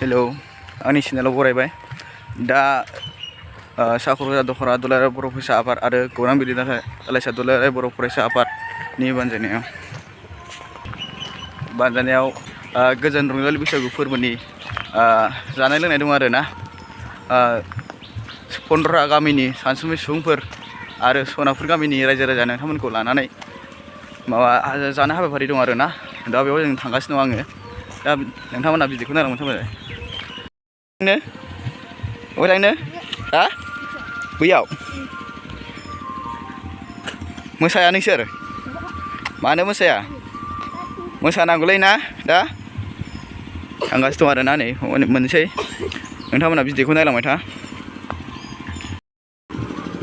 Hello आंनि चेनेलाव बरायबाय दा साखरजा दखरा दुलाराय बर' फरायसा आफाद आरो गौरां बिदि दालाइसा दुलाराय बर' फरायसा आफादनि बानजायनायाव गोजोन रंजालि बैसागु फोरबोनि जानाय लोंनाय दं आरो ना 15 गामिनि सानसुमै सुबुंफोर आरो सनापुर गामिनि रायजो राजा नोंथांमोनखौ लानानै जानाय हाबाफारि दं आरो ना दा बेयाव जों थांगासिनो दं आङो दा नोंथांमोना बिदिखौ नायलांबाय थाबाय अरायनो हा बैयाव मोसाया नोंसोर मानो मोसानांगौलै ना दा थांगासिनो दं आरो ना नै मोननोसै नोंथांमोना बिदिखौ नायलांबाय था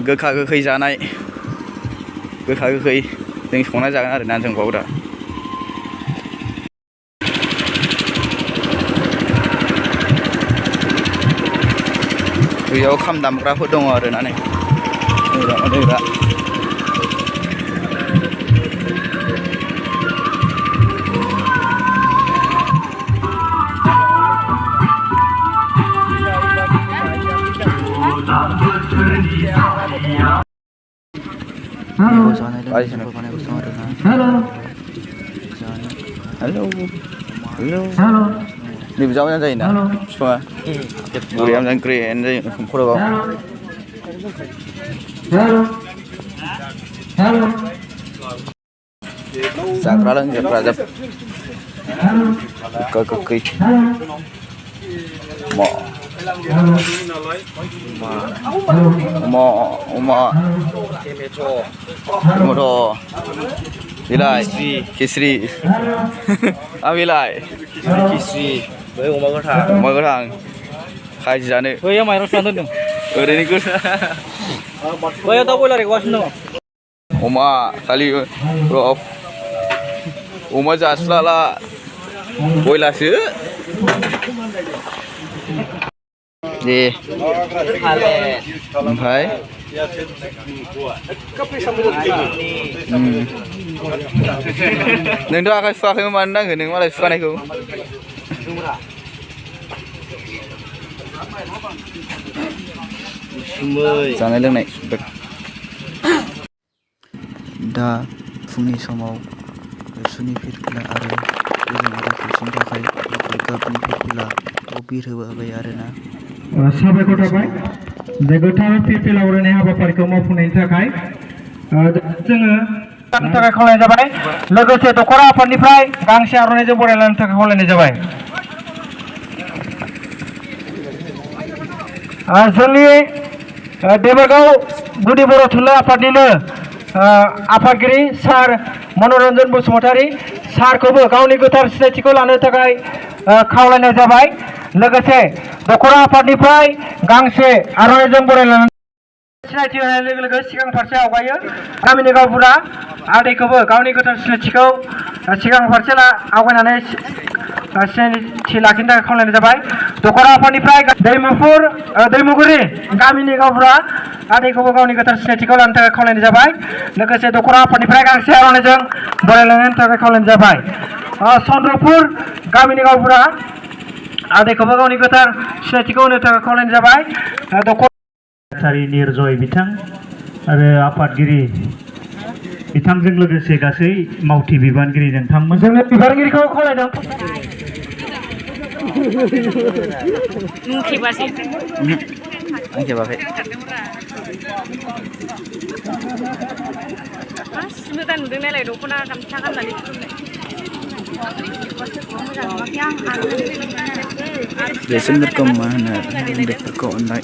गोखा गोखै जानाय जों संना जागोन आरो ना जों बाव दा बैयाव खाम दामग्राफोर दङ आरो ना नै हेलौ नैबे जावना जायोना बिफाङा बरिया मोजां ग्रेन जायो खर'आव जाग्रा लोंग्रा जोब गोखै अमा टमेट' बिलाइ खिस्रि बिलाइ खिस्रि अमा गोथां खाजि जानो बैयाव माइरं सुना दोनदों ओरैनो गोसा बैयाव दाउ बयलार एवगासिनो दङ अमा खालि अमा जास्लाला बयलारसो दे ओमफ्राय नोंथ' आखाइ सुवाखैमोन मानो नांगौ नों मालाय सुखानायखौ जानाय लोंनाय दा फुंनि समाव सुनि फिरफिला आरो गोजोन आरो खौसेनि थाखाय गाबनि फिरफिलाखौ बिरहोबाय आरोना साबायखर थाबाय बे गोथार फिरफिला उरायनाय हाबाफारिखौ मावफुंनायनि थाखाय जोङो थाखाय खावलायनाय जाबाय लोगोसे दखरा आफादनिफ्राय गांसे आर'नाइजों बरायलांनो थाखाय खावलायनाय जाबाय जोंनि देबरगाव गुदि बर' थुनलाइ आफादनिनो आफादगिरि सार मनरन्जन बसुमतारी सारखौबो गावनि गोथार सिनायथिखौ लानो थाखाय खावलायनाय जाबाय लोगोसे दखरा आफादनिफ्राय गांसे आर'नाइजों बरायलांनानै सिनायथि होनाय लोगो लोगो सिगां फारसे आवगायो गामिनि गावबुरा आदैखौबो गावनि गोथार सिनायथिखौ सिगां फारसे आवगायनानै सिनायथि लाखिनो थाखाय खावलायनाय जाबाय दखरा आफादनिफ्राय दैमुगुरि गामिनि गावबुरा आदैखौबो गावनि गोथार सिनायथिखौ लानो थाखाय खावलायनाय जाबाय लोगोसे दखरा आफादनिफ्राय गांसे आर'नाइजों बरायलांनायनि थाखाय खावलायनाय जाबाय चन्द्रपुर गामिनि गावबुरा आदैखौबो गावनि गोथार सिनायथिखौ होनो थाखाय खावलायनाय जाबाय निर्जय बिथां आरो आफादगिरि बिथांजों लोगोसे गासै मावथि बिबानगिरि नोंथांमोन जोंनो बिबानगिरिखौ खावलायदों मोजां नुदों नालाय दख'ना गामसा गाननानै बेसोरखौ मा होनो बेफोरखौ अननाय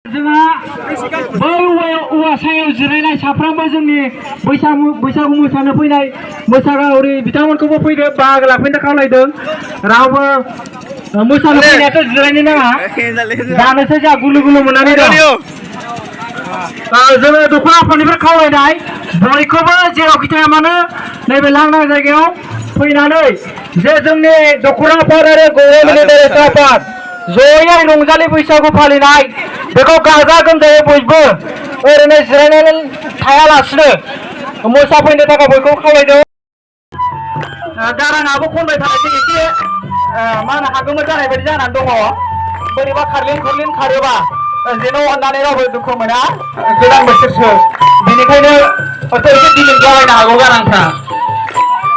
जोंहा बै औवा सायाव जिरायनाय साफ्रोमबो जोंनि बैसागु मोसानो फैनाय मोसागावरि बिथांमोनखौबो फैदो बाहागो लाफैनो खावलायदों रावबो मोसानो फैनायाथ' जिरायनो नाङा जानोसो जोंहा गुलु गुलु मोननानै दं जोङो दखरा आफादनिफ्राय खावलायनाय बयखौबो जेरावखि थाया मानो नैबे लांदां जायगायाव फैनानै जे जोंनि दखरा आफाद आरो गौरां आफाद जयै रंजालि बैसागु फालिनाय बेखौ गाजा गोमजायै बयबो ओरैनो जिरायनानै थायालासिनो मोसाफैनो थाखाय बयखौ खावलायदों गाराङाबो खनबाय थानायजों एसे मा होनो हागोमोर जानाय बायदि जानानै दङ बोरैबा खारलिन खुरलिन खारोबा जेन' अननानै रावबो दुखु मोना गोदान बोसोरसो बेनिखायनो एसे दिलिं जालायनो हागौ गारांफ्रा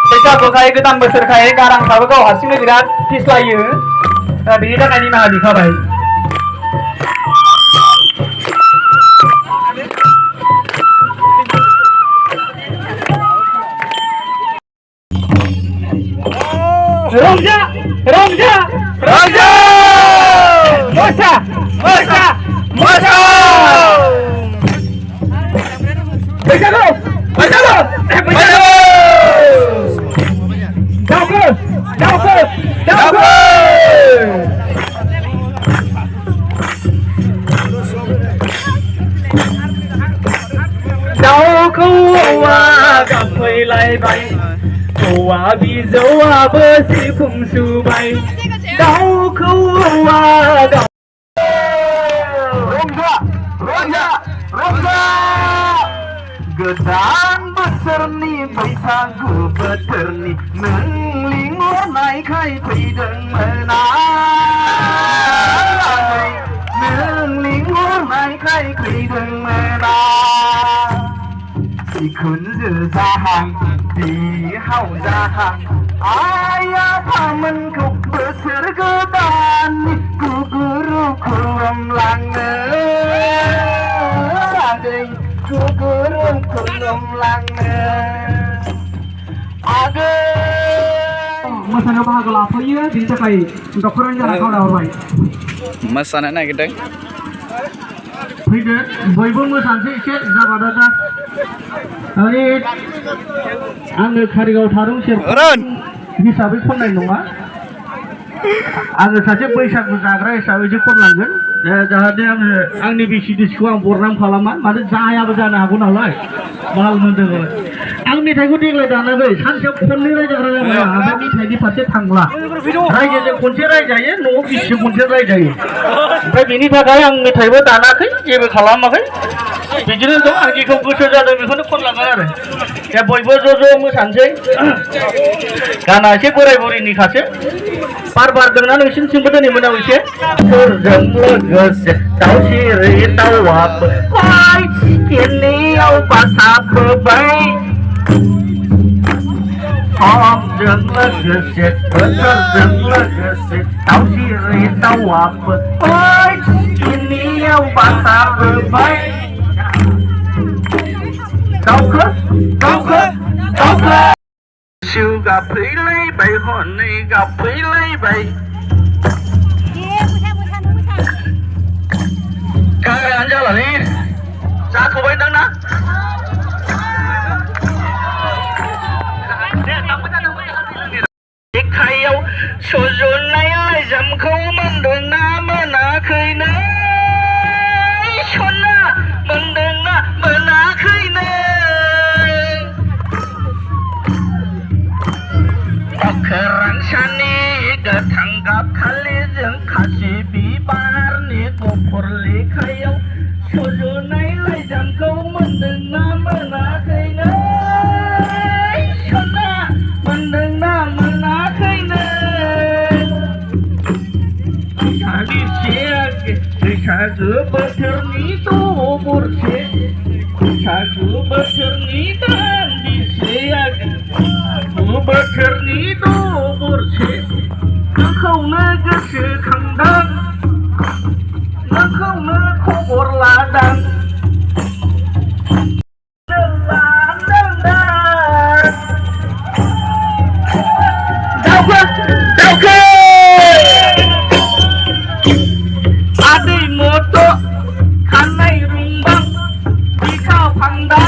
बैसागुखाय गोदान बोसोरखाय गारांफ्राबो गाव हारसिंनो बिराद फिस्लायो बेनि थाखाय निमाहा बिखाबाय रंजा रंजा रंजा मोसा मोसा मोसा बैसागु बैसागु बैसागु दावखो दावखो दावखो दावखौवा गाबफैलायबाय औवा बिजौआबो सिफुं सुबाय दावखौवा रंजा रंजा रंजा गोदान बोसोरनि बैसागु बोथोरनि नों लिंहरनायखाय फैदोंमोन आं नों लिंहरनायखाय फैदोंमोन आं बिखुनजो जाहां बिहाव जाहां आइ आफामोनखौ बोसोर गोदाननि गुगुरु खुलुमलांनो आगै गुगुरु खुलुमलांनो आगै मोसानायाव बाहागो लाफैयो बिनि थाखाय डक्टरनि जाना खावलायहरबाय मोसानो नागिरदों फैदो बयबो मोसानोसै एसे जाबादा जा आङो कारिगाव थारुं सेर हिसाबै खननाय नङा आङो सासे बैसागु जाग्रा हिसाबैसो खनलांगोन जाहाथे आङो आंनि बेसिडिसखौ आं बरनाम खालामा मानो जायाबो जानो हागौ नालाय माल मोनदों आं मेथाइखौ देग्लाय दानाखै सानसेयाव खननै रायजाग्रा जाबाय ओमफ्राय मेथाइनि फारसे थांला रायजोजों खनसे रायजायो न'आव बिसिजों खनसे रायजायो ओमफ्राय बेनि थाखाय आं मेथाइबो दानाखै जेबो खालामाखै बिदिनो दं आं जेखौ गोसो जादों बेखौनो खनलांगोन आरो दा बयबो ज' मोसानोसै गाना एसे बोराय बुरिनिखासो बार बारदोंना नोंसिनिथिंबो दिनै मोनाव एसे सोरजों लोगोसे दाउ सिरि दाउआबो सिकेनियाव बासा फोबाय समजों लोगोसे बोथोरजों लोगोसे दाउ सिरि दाउआबो सिकेनियाव बासा फोबाय दाउखो दाउखो दाउखो सिउ गाबफैलायबाय हनै गाबफैलायबाय गाराङानो जालालै जाथ'बाय दां ना लेखायाव सुजुनाय लाइजामखौ मोनदोंना मोनाखैनो सना मोनदोंना मोनाखैनो अखोरांसानि गोथां गाब खालिजों खासि बिबारनि गुफुर लेखायाव सुजुनाय लाइजामखौ मोनदोंना मोनाखैनो सना मोनदोंना मोनाखैनो बैसागु बोथोरनि दबरसे बैसागु बोथोरनि दान्दिसे बोथोरनि दबरसे नोंखौनो गोसोखांदों नोंखौनो खबर लादों आदै मथ' खानाय रुंबां बिखाव फांदा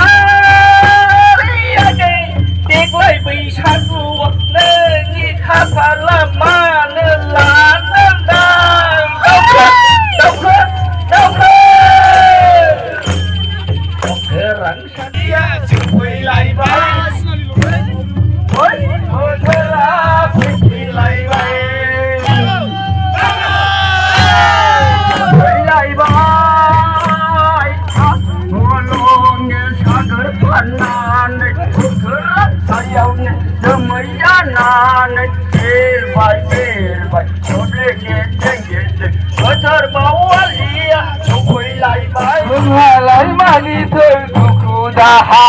दाहा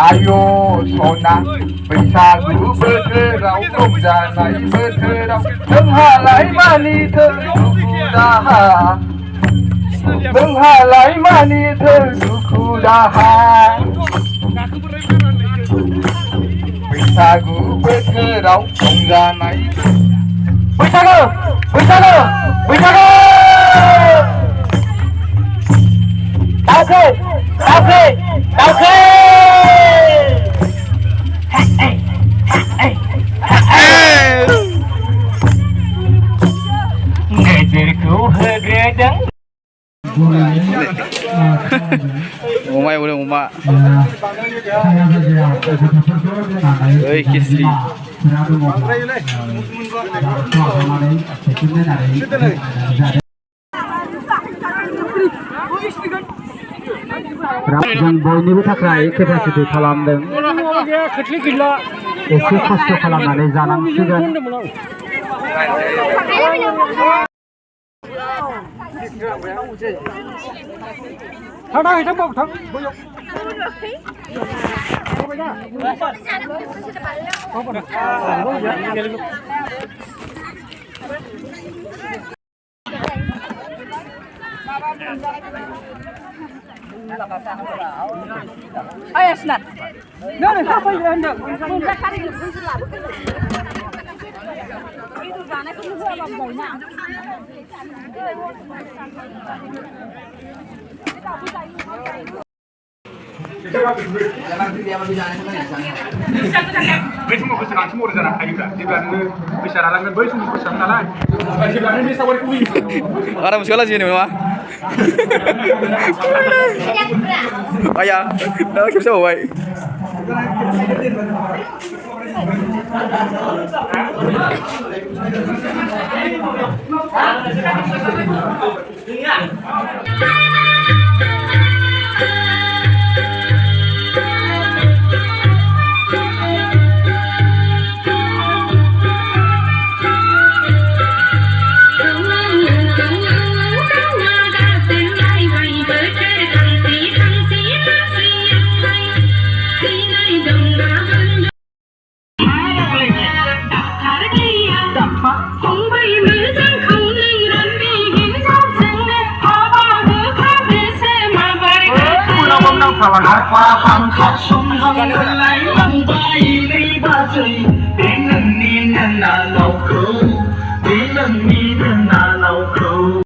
आयो सना बैसागु बोथोराव रंजानाय बोथोराव नोंहालाय मानिथो दुखु दाहा नोंहालाय मानिथो दुखु दाहा बैसागु बोथोराव रंजानाय बैसागु बैसागु बैसागु दाउखै दाउखै दाउखै गेजेरखौ होग्रोदों अमा एवदों अमा ओइ खिस्रि जों बयनिबो थाखाय केपासिटि खालामदों एसे खस्थ' खालामनानै जानांसिगोन Ayo senat. बै समाव गोसोखांथि महरै जानो हायोब्ला जेब्ला नोङो बैसो लालांगोन बै समाव गोसोखांगोन नालाय जेब्ला नों बे सावगारिखौ बारा मुसुखा लाजियो नामा आया दा खेबसे बावबाय Hãy subscribe cho kênh Ghiền Mì Gõ để không bỏ lỡ những video hấp dẫn